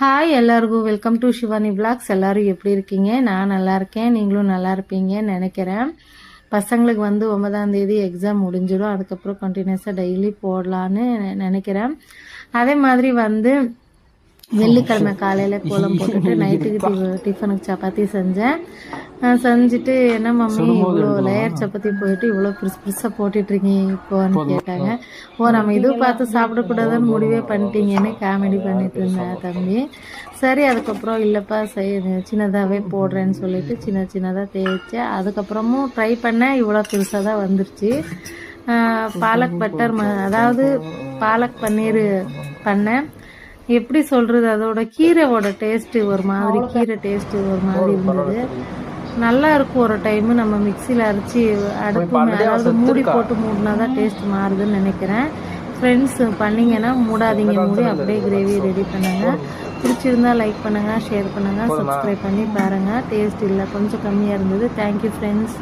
Hi எல்லாருக்கும் welcome to Shivani vlogs. எல்லாரும் எப்படி இருக்கீங்க? நான் நல்லா இருக்கேன், நீங்களும் நல்லா இருப்பீங்கன்னு நினைக்கிறேன். பசங்களுக்கு 9ஆம் தேதி எக்ஸாம் முடிஞ்சிடும். அதுக்கப்புறம் கண்டினியூஸாக டெய்லி போடலான்னு நினைக்கிறேன். அதே மாதிரி வெள்ளிக்கிழமை காலையில் கோலம் போட்டுட்டு நைட்டுக்கு டிஃபனுக்கு சப்பாத்தி செஞ்சுட்டு என்ன மம்மி இவ்வளோ லேயர் சப்பாத்தி போயிட்டு இவ்வளோ பெருசாக போட்டுட்ருக்கீங்க இப்போன்னு கேட்டாங்க. நம்ம இது பார்த்து சாப்பிடக்கூடாதுன்னு முடிவே பண்ணிட்டீங்கன்னு காமெடி பண்ணிட்டு இருந்தேன் தம்பி. சரி, அதுக்கப்புறம் இல்லைப்பா சின்னதாகவே போடுறேன்னு சொல்லிட்டு சின்னதாக தேய்ச்சேன். அதுக்கப்புறமும் ட்ரை பண்ணேன், இவ்வளோ பெருசாக தான் வந்துருச்சு. பாலக் பட்டர் அதாவது பாலக் பன்னீர் பண்ணேன். எப்படி சொல்கிறது, அதோட கீரையோட டேஸ்ட்டு ஒரு மாதிரி இருந்தது. நல்லா இருக்கும். ஒரு டைமு நம்ம மிக்சியில் அரைச்சி அதாவது மூடி போட்டு மூடினா தான் டேஸ்ட் மாறுதுன்னு நினைக்கிறேன். ஃப்ரெண்ட்ஸ் பண்ணிங்கன்னா மூடாதீங்க, மூடி அப்படியே கிரேவி ரெடி பண்ணுங்கள். பிடிச்சிருந்தா லைக் பண்ணுங்கள், ஷேர் பண்ணுங்கள், சப்ஸ்கிரைப் பண்ணி பாருங்கள். டேஸ்ட் இல்லை, கொஞ்சம் கம்மியாக இருந்தது. Thank you friends.